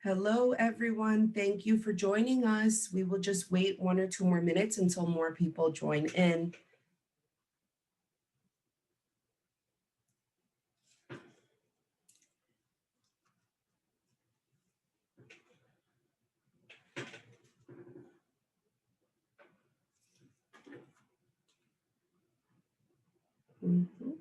Hello, everyone. Thank you for joining us. We will just wait 1 or 2 more minutes until more people join in. Mhm.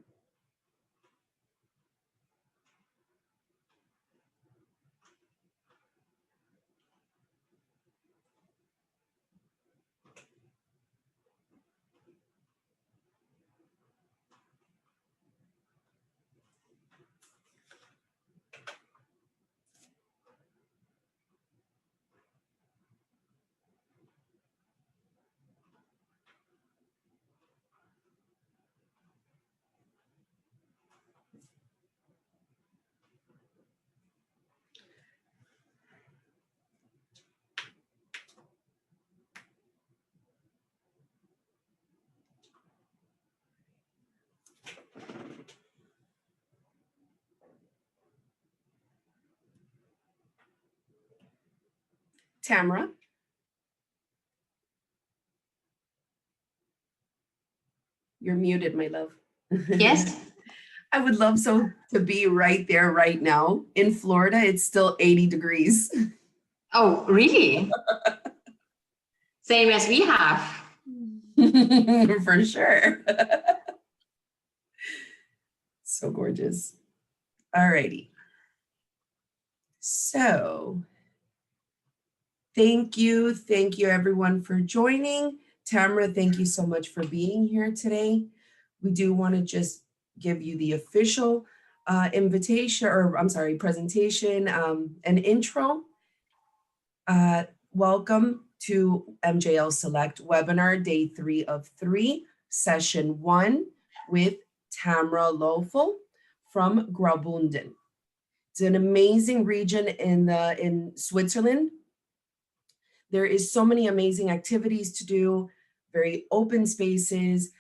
Tamara, you're muted, my love. Yes. I would love to be right there right now. In Florida, it's still 80 degrees. Oh, really? Same as we have. For sure. So gorgeous. All righty. So thank you everyone for joining. Tamara, thank you so much for being here today. We do want to just give you the official invitation, or I'm sorry, presentation and intro. Welcome to MJL Select Webinar Day 3 of 3, Session 1 with Tamara Lofel from Graubunden. It's an amazing region in Switzerland. There is so many amazing activities to do, very open spaces,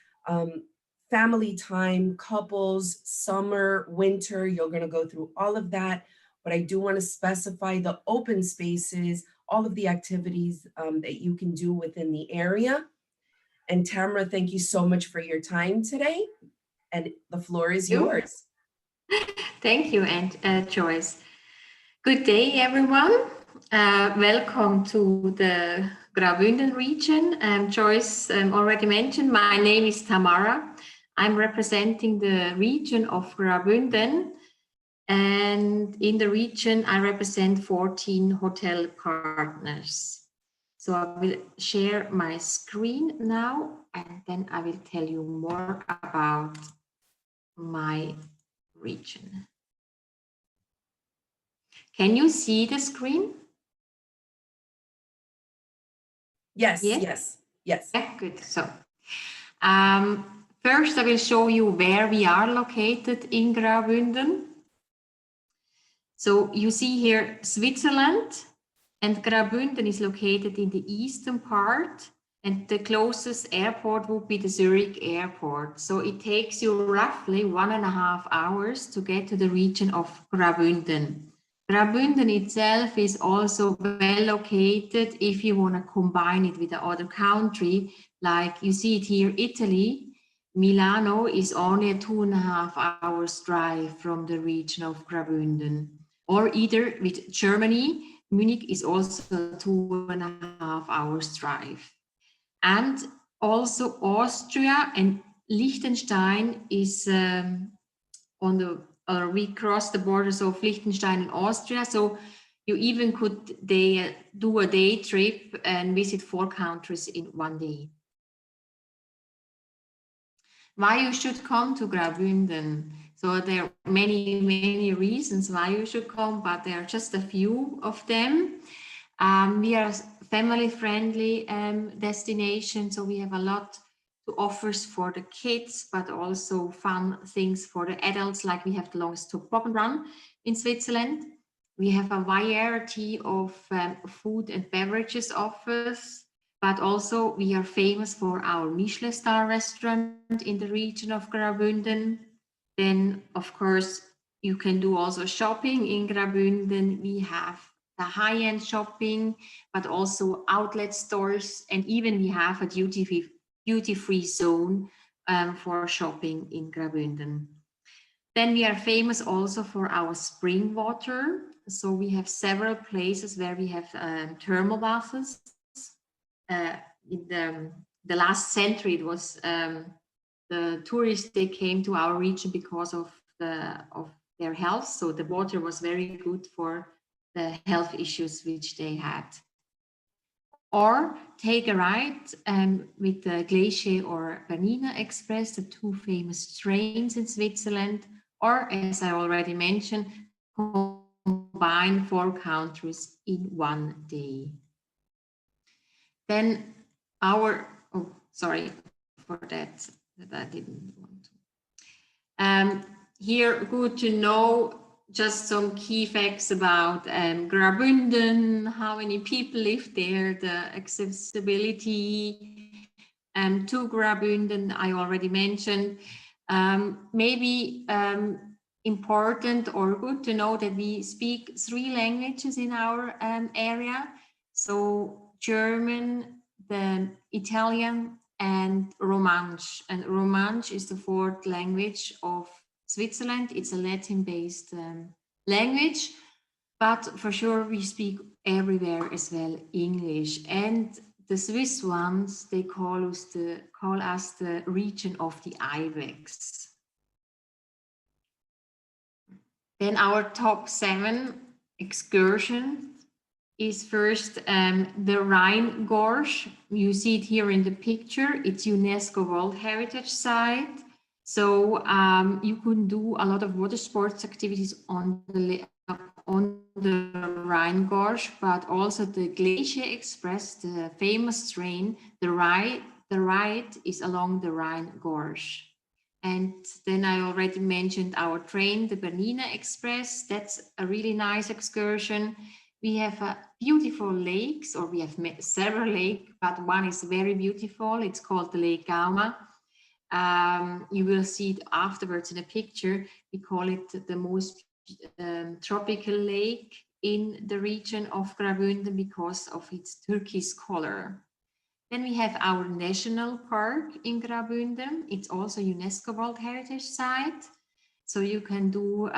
family time, couples, summer, winter. You're going to go through all of that. But I do want to specify the open spaces, all of the activities that you can do within the area. And Tamara, thank you so much for your time today. And the floor is yours. Thank you, and Joyce. Good day, everyone. Welcome to the Graubunden region. Joyce already mentioned, my name is Tamara. I'm representing the region of Graubunden. And in the region, I represent 14 hotel partners. So I will share my screen now, and then I will tell you more about my region. Can you see the screen? Yes. Yeah, good. So first I will show you where we are located in Graubunden. So you see here Switzerland, and Graubunden is located in the eastern part, and the closest airport would be the Zurich airport. So it takes you roughly 1.5 hours to get to the region of Graubunden. Graubunden itself is also well located if you want to combine it with the other country, like you see it here, Italy. Milano is only a 2.5 hours drive from the region of Graubunden. Or either with Germany, Munich is also 2.5 hours drive. And also Austria and Liechtenstein is we cross the borders of Liechtenstein and Austria. So you even could do a day trip and visit 4 countries in one day. Why you should come to Graubunden? So there are many reasons why you should come, but there are just a few of them. We are a family-friendly destination, so we have a lot to offers for the kids, but also fun things for the adults, like we have the longest toboggan in Switzerland. We have a variety of food and beverages offers, but also we are famous for our Michelin star restaurant in the region of Graubunden. Then, of course, you can do also shopping in Graubunden. We have the high-end shopping, but also outlet stores, and even we have a duty-free zone for shopping in Graubunden. Then we are famous also for our spring water. So we have several places where we have thermal baths. In the last century, it was the tourists, they came to our region because of their health. So the water was very good for the health issues which they had. Or take a ride with the Glacier or Bernina Express, the two famous trains in Switzerland, or as I already mentioned, combine 4 countries in one day. Then sorry for that I didn't want to. Here, good to know just some key facts about Graubunden, how many people live there, the accessibility to Graubunden, I already mentioned. Maybe important or good to know that we speak 3 languages in our area. So German, the Italian, and Romansh. And Romansh is the 4th language of Switzerland. It's a Latin-based language, but for sure we speak everywhere as well English. And the Swiss ones, they call us the region of the Ibex. Then our top 7 excursions is first the Rhine Gorge. You see it here in the picture. It's UNESCO World Heritage Site. So you can do a lot of water sports activities on the Rhine Gorge, but also the Glacier Express, the famous train, the ride is along the Rhine Gorge. And then I already mentioned our train, the Bernina Express. That's a really nice excursion. We have beautiful lakes, or we have several lakes, but one is very beautiful. It's called the Lake Gauma. You will see it afterwards in a picture. We call it the most tropical lake in the region of Graubunden because of its turquoise color. Then we have our national park in Graubunden. It's also UNESCO World Heritage Site. So you can do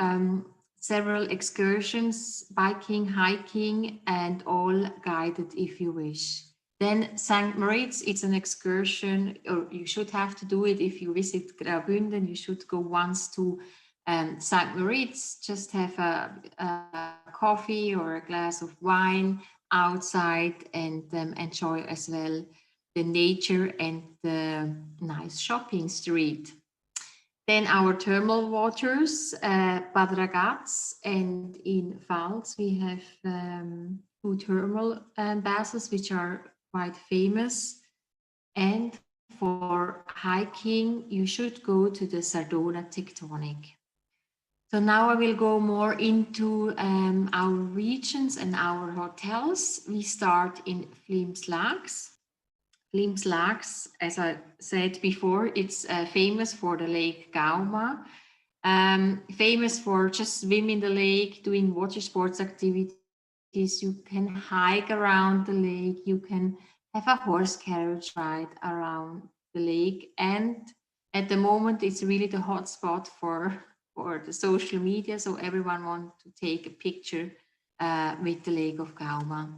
several excursions, biking, hiking, and all guided if you wish. Then St. Moritz, it's an excursion, or you should have to do it if you visit Graubunden. You should go once to St. Moritz, just have a coffee or a glass of wine outside and enjoy as well the nature and the nice shopping street. Then our thermal waters, Bad Ragaz and in Pfalz, we have 2 thermal baths which are quite famous. And for hiking, you should go to the Sardona Tectonic. So now I will go more into our regions and our hotels. We start in Flims-Laaks. Flims-Laaks, as I said before, it's famous for the Lake Gauma, famous for just swimming in the lake, doing water sports activities. You can hike around the lake, you can have a horse carriage ride around the lake, and at the moment it's really the hot spot for the social media, so everyone wants to take a picture with the Lake of Gauma.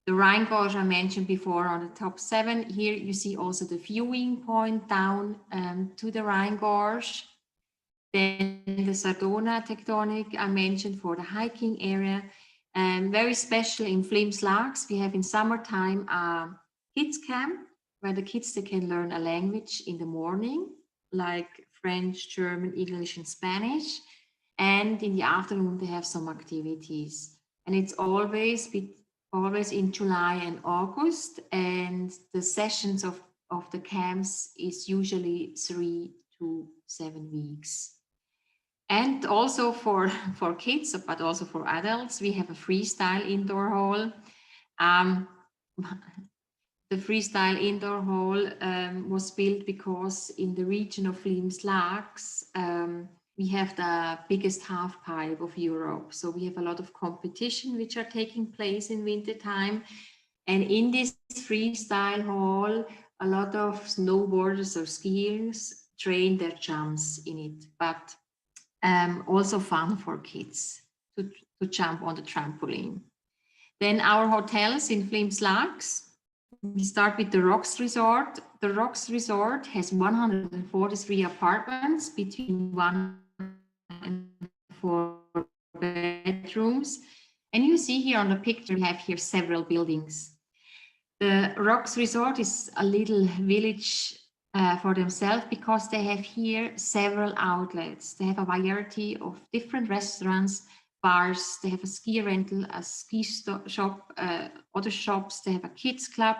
The Rhine Gorge I mentioned before on the top 7. Here you see also the viewing point down to the Rhine Gorge. Then the Sardona Tectonic I mentioned for the hiking area. Very special in Flims-Laaks, we have in summertime a kids camp where the kids, they can learn a language in the morning, like French, German, English, and Spanish. And in the afternoon, they have some activities. And it's always in July and August. And the sessions of the camps is usually 3 to 7 weeks. And also for kids, but also for adults, we have a freestyle indoor hall. The freestyle indoor hall was built because in the region of Flims-Laaks, we have the biggest half pipe of Europe. So we have a lot of competition which are taking place in winter time. And in this freestyle hall, a lot of snowboarders or skiers train their jumps in it, but also fun for kids to jump on the trampoline. Then our hotels in Flimslaks. We start with the Rocks Resort. The Rocks Resort has 143 apartments between 1 and 4 bedrooms. And you see here on the picture, we have here several buildings. The Rocks Resort is a little village for themselves because they have here several outlets. They have a variety of different restaurants, bars, they have a ski rental, a ski shop, other shops, they have a kids club,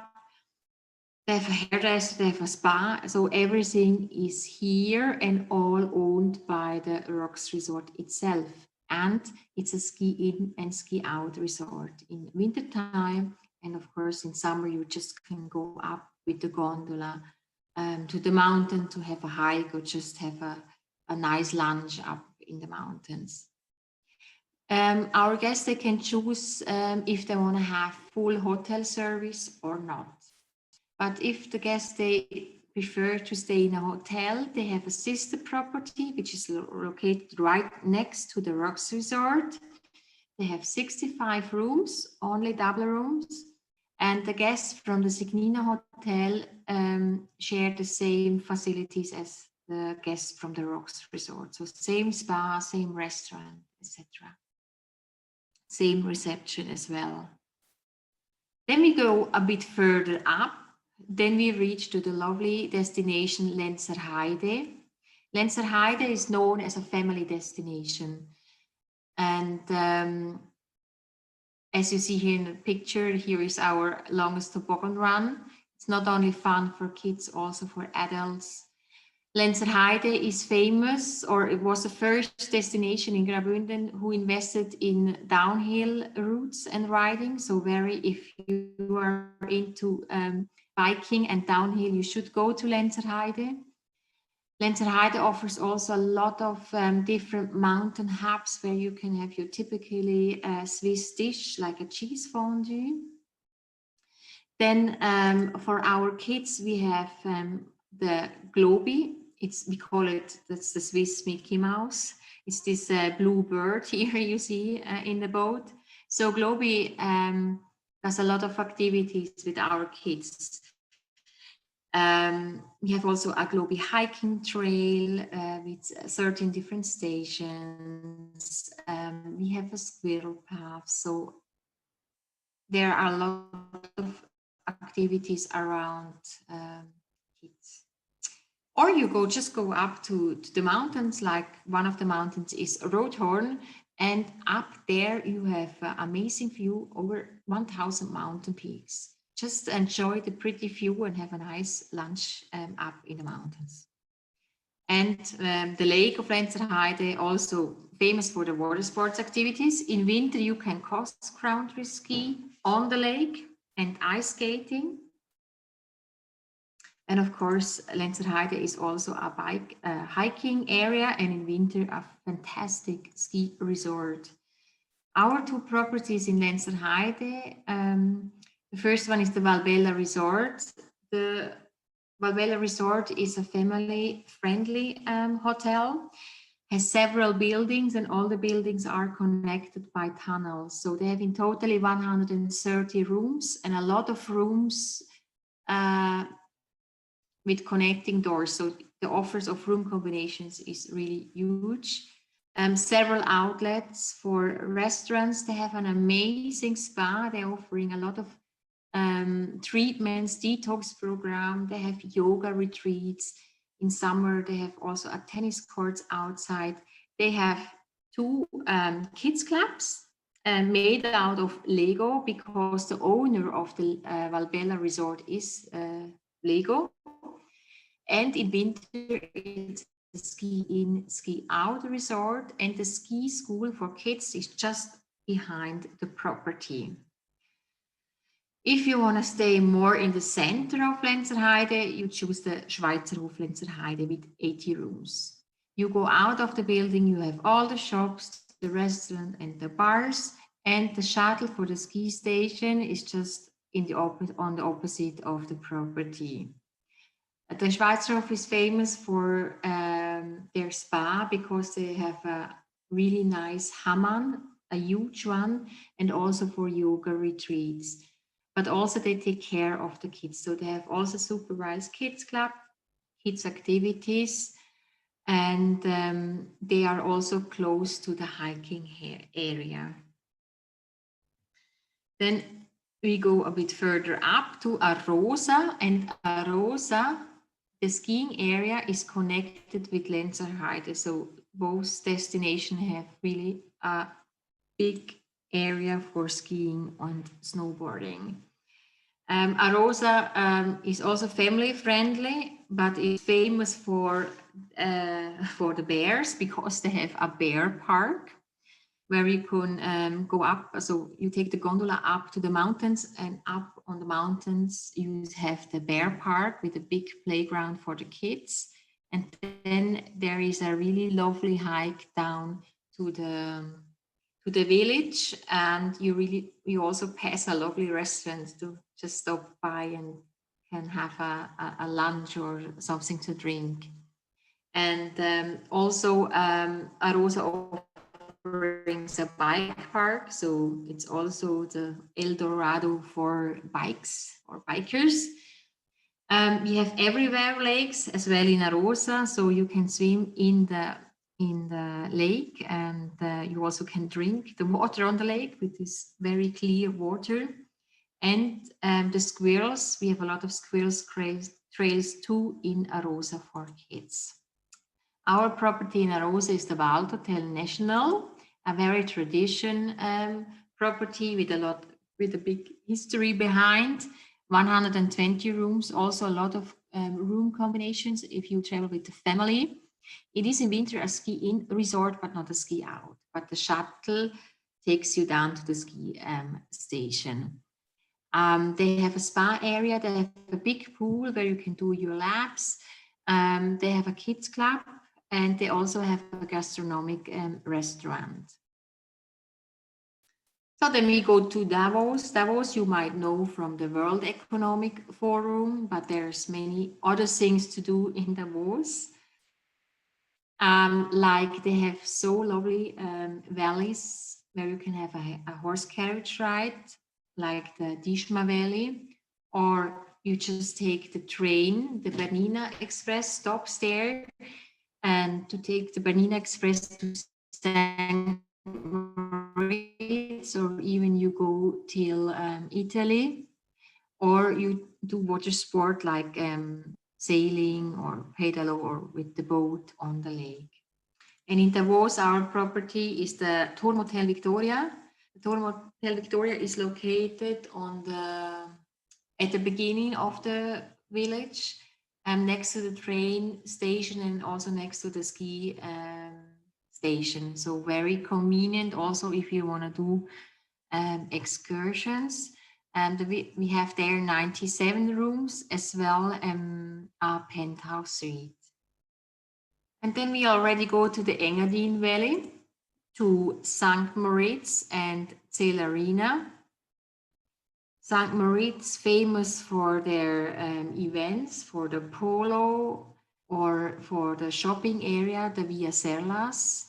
they have a hairdresser, they have a spa. So everything is here and all owned by the Rocks Resort itself. And it's a ski in and ski out resort in winter time. And of course, in summer, you just can go up with the gondola to the mountain to have a hike or just have a nice lunch up in the mountains. Our guests, they can choose if they want to have full hotel service or not. But if the guests, they prefer to stay in a hotel, they have a sister property, which is located right next to the Rocks Resort. They have 65 rooms, only double rooms. And the guests from the Signina Hotel share the same facilities as the guests from the Rocks Resort. So same spa, same restaurant, etc. Same reception as well. Then we go a bit further up. Then we reach to the lovely destination Lenzerheide. Lenzerheide is known as a family destination. And as you see here in the picture, here is our longest toboggan run. It's not only fun for kids, also for adults. Lenzerheide is famous, or it was the first destination in Graubunden who invested in downhill routes and riding. So if you are into biking and downhill, you should go to Lenzerheide. Lenzerheide offers also a lot of different mountain hubs where you can have your typically Swiss dish like a cheese fondue. Then for our kids, we have the Globi. We call it, that's the Swiss Mickey Mouse. It's this blue bird here you see in the boat. So Globi does a lot of activities with our kids. We have also a Globi hiking trail with 13 different stations. We have a squirrel path. So there are a lot of activities around kids. Or you just go up to the mountains, like one of the mountains is Rothorn, and up there you have an amazing view over 1,000 mountain peaks. Just enjoy the pretty view and have a nice lunch up in the mountains. And the lake of Lenzerheide, also famous for the water sports activities. In winter, you can cross-country ski on the lake and ice skating. And of course, Lenzerheide is also a hiking area, and in winter, a fantastic ski resort. Our two properties in Lenzerheide, the first one is the Valbella Resort. The Valbella Resort is a family-friendly hotel, has several buildings, and all the buildings are connected by tunnels. So they have in total 130 rooms, and a lot of rooms with connecting doors. So the offers of room combinations is really huge. Several outlets for restaurants. They have an amazing spa. They're offering a lot of treatments, detox program. They have yoga retreats. In summer, they have also a tennis courts outside. They have 2 kids clubs made out of Lego, because the owner of the Valbella Resort is Lego. And in winter, it's the ski in, ski out resort, and the ski school for kids is just behind the property. If you want to stay more in the center of Lenzerheide, you choose the Schweizerhof Lenzerheide with 80 rooms. You go out of the building, you have all the shops, the restaurant and the bars, and the shuttle for the ski station is just on the opposite of the property. The Schweizerhof is famous for their spa because they have a really nice hammam, a huge one, and also for yoga retreats. But also they take care of the kids. So they have also supervised kids club, kids activities, and they are also close to the hiking area. Then we go a bit further up to Arosa, and Arosa, the skiing area is connected with Lenzerheide. So both destinations have really a big area for skiing and snowboarding. Arosa is also family friendly, but is famous for the bears because they have a bear park where you can go up. So you take the gondola up to the mountains, and up on the mountains you have the bear park with a big playground for the kids. And then there is a really lovely hike down to the village, and you also pass a lovely restaurant to just stop by and can have a lunch or something to drink. And also Arosa brings a bike park, so it's also the El Dorado for bikes or bikers. We have everywhere lakes as well in Arosa, so you can swim in the lake, and you also can drink the water on the lake, which is very clear water. And the squirrels, we have a lot of squirrels trails too in Arosa for kids. Our property in Arosa is the Wald Hotel National, a very tradition property with a big history behind. 120 rooms, also a lot of room combinations if you travel with the family. It is in winter a ski-in resort, but not a ski-out. But the shuttle takes you down to the ski station. They have a spa area, they have a big pool where you can do your laps. They have a kids club, and they also have a gastronomic restaurant. So then we go to Davos. Davos you might know from the World Economic Forum, but there's many other things to do in Davos. Like they have so lovely valleys where you can have a horse carriage ride, like the Dishma Valley, or you just take the train, the Bernina Express stops there, and to take the Bernina Express to St. Moritz, or even you go till Italy, or you do water sport like sailing or pedalo or with the boat on the lake. And in Davos, our property is the Turm Hotel Victoria. The Turm Hotel Victoria is located at the beginning of the village, next to the train station and also next to the ski station. So very convenient also if you want to do excursions. And we have there 97 rooms as well a penthouse suite. And then we already go to the Engadin Valley, to St. Moritz and Celerina. St. Moritz famous for their events, for the polo or for the shopping area, the Via Serlas,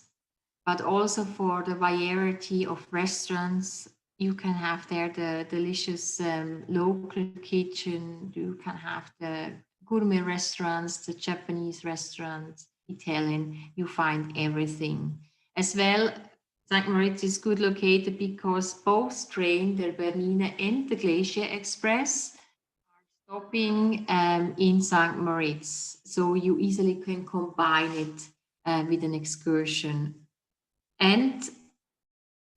but also for the variety of restaurants. You can have there the delicious local kitchen, you can have the gourmet restaurants, the Japanese restaurants, Italian, you find everything. As well, St. Moritz is good located because both trains, the Bernina and the Glacier Express, are stopping in St. Moritz. So you easily can combine it with an excursion. And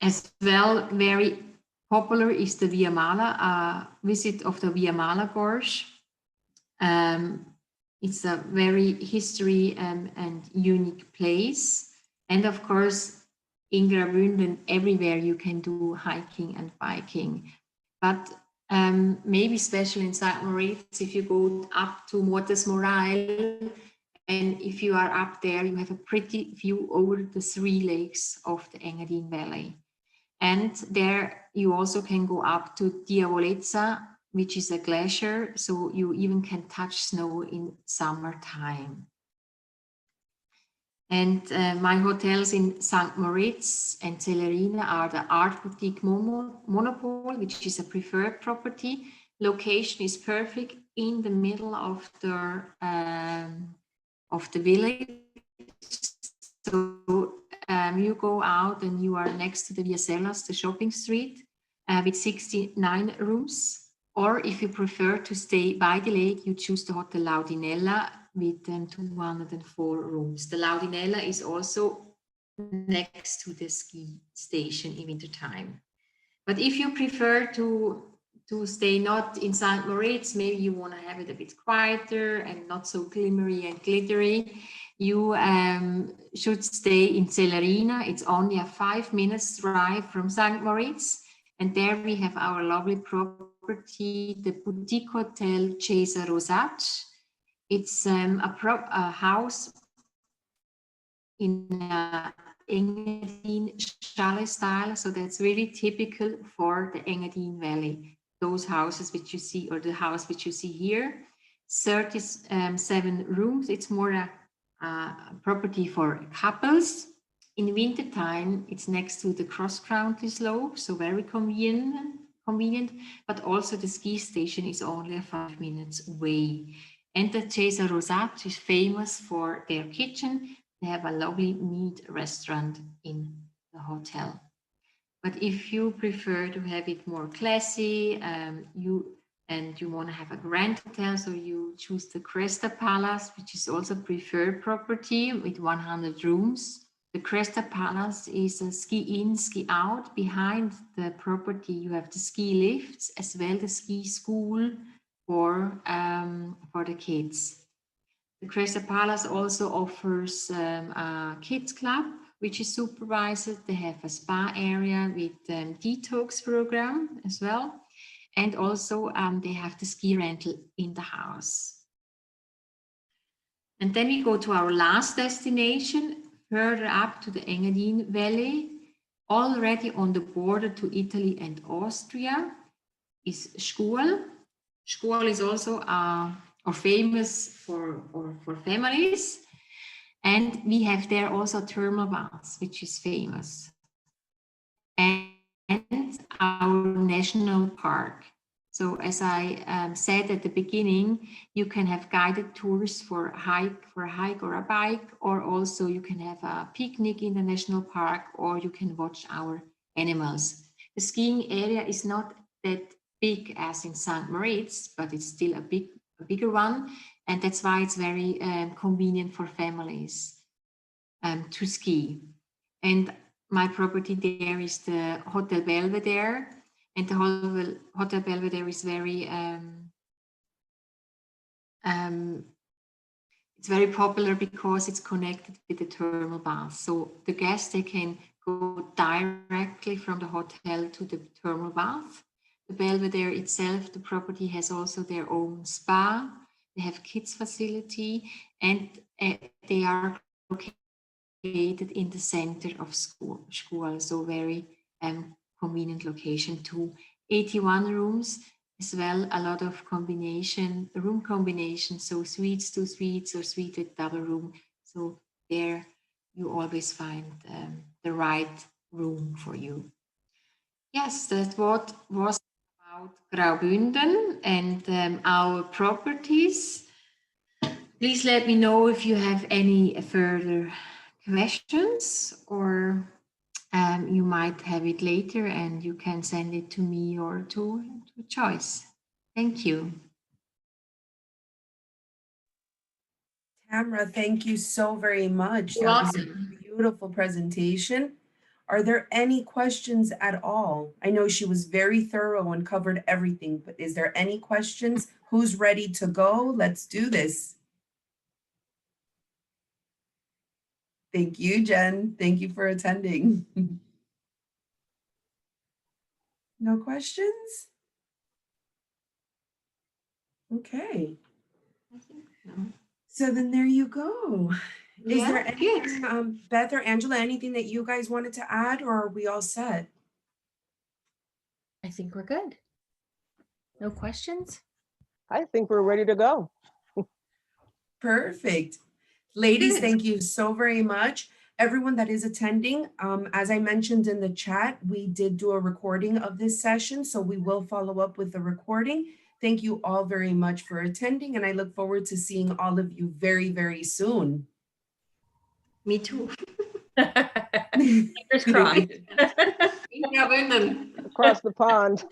as well, very popular is the Via Mala, visit of the Via Mala Gorge. It's a very history and unique place. And of course, in Graubunden, everywhere you can do hiking and biking. But maybe especially in St. Moritz, if you go up to Mortes Morail And if you are up there, you have a pretty view over the 3 lakes of the Engadine Valley. And there you also can go up to Diavolezza, which is a glacier, so you even can touch snow in summertime. And my hotels in St. Moritz and Celerina are the Art Boutique Monopole, which is a preferred property. Location is perfect in the middle of the village. So you go out and you are next to the Via Sellas, the shopping street, with 69 rooms. Or if you prefer to stay by the lake, you choose the Hotel Laudinella with 204 rooms. The Laudinella is also next to the ski station in wintertime. But if you prefer to stay not in St. Moritz, maybe you want to have it a bit quieter and not so glimmery and glittery, you should stay in Celerina. It's only a 5 minutes drive from St. Moritz. And there we have our lovely property, the Boutique Hotel Cesa Rosacci. It's a house in Engadine chalet style, so that's really typical for the Engadine Valley. Those houses which you see, or the house which you see here, 37 rooms. It's more a property for couples. In wintertime, it's next to the cross-country slope, so very convenient, but also the ski station is only 5 minutes away. And the Cesa Rosacci is famous for their kitchen. They have a lovely meat restaurant in the hotel. But if you prefer to have it more classy, you want to have a grand hotel, so you choose the Cresta Palace, which is also preferred property with 100 rooms. The Cresta Palace is a ski in, ski out. Behind the property, you have the ski lifts as well the ski school for the kids. The Cresta Palace also offers a kids club, which is supervised. They have a spa area with detox program as well. And also they have the ski rental in the house. And then we go to our last destination, further up to the Engadine Valley, already on the border to Italy and Austria, is Schkuhl. Schkuhl is also famous for families. And we have there also thermal baths, which is famous. And our national park. So as I said at the beginning, you can have guided tours for a hike or a bike, or also you can have a picnic in the national park, or you can watch our animals. The skiing area is not that big as in St. Moritz, but it's still a bigger one. And that's why it's very convenient for families to ski. And my property there is the Hotel Belvedere. And the Hotel Belvedere is very, it's very popular because it's connected with the thermal bath. So the guests, they can go directly from the hotel to the thermal bath. The Belvedere itself, the property has also their own spa. They have kids facility, and they are located in the center of Schkuhl, so very convenient location too. 81 rooms as well, a lot of room combinations, so suites, 2 suites, or suite with double room. So there you always find the right room for you. Yes, that's what was about Graubunden and our properties. Please let me know if you have any further questions, or you might have it later and you can send it to me or to Joyce. Thank you. Tamara, thank you so very much. You're That was a welcome. beautiful presentation. Are there any questions at all? I know she was very thorough and covered everything, but is there any questions? Who's ready to go? Let's do this. Thank you, Jen. Thank you for attending. No questions? Okay. I think no. So then there you go. Is Yeah, there good. anything, Beth or Angela, anything that you guys wanted to add, or are we all set? I think we're good. No questions? I think we're ready to go. Perfect. Ladies, Good. thank you so very much. Everyone that is attending, as I mentioned in the chat, we did do a recording of this session, so we will follow up with the recording. Thank you all very much for attending, and I look forward to seeing all of you very, very soon. Me too. Fingers crossed. In Graubunden. Across the pond.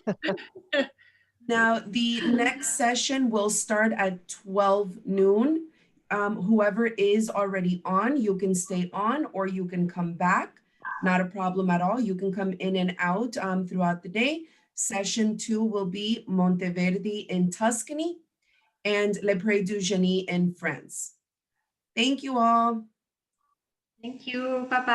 Now, the next session will start at 12 noon. Whoever is already on, you can stay on or you can come back. Not a problem at all. You can come in and out throughout the day. Session 2 will be Monteverdi in Tuscany and Le Pré du Genie in France. Thank you all. Thank you. Bye-bye.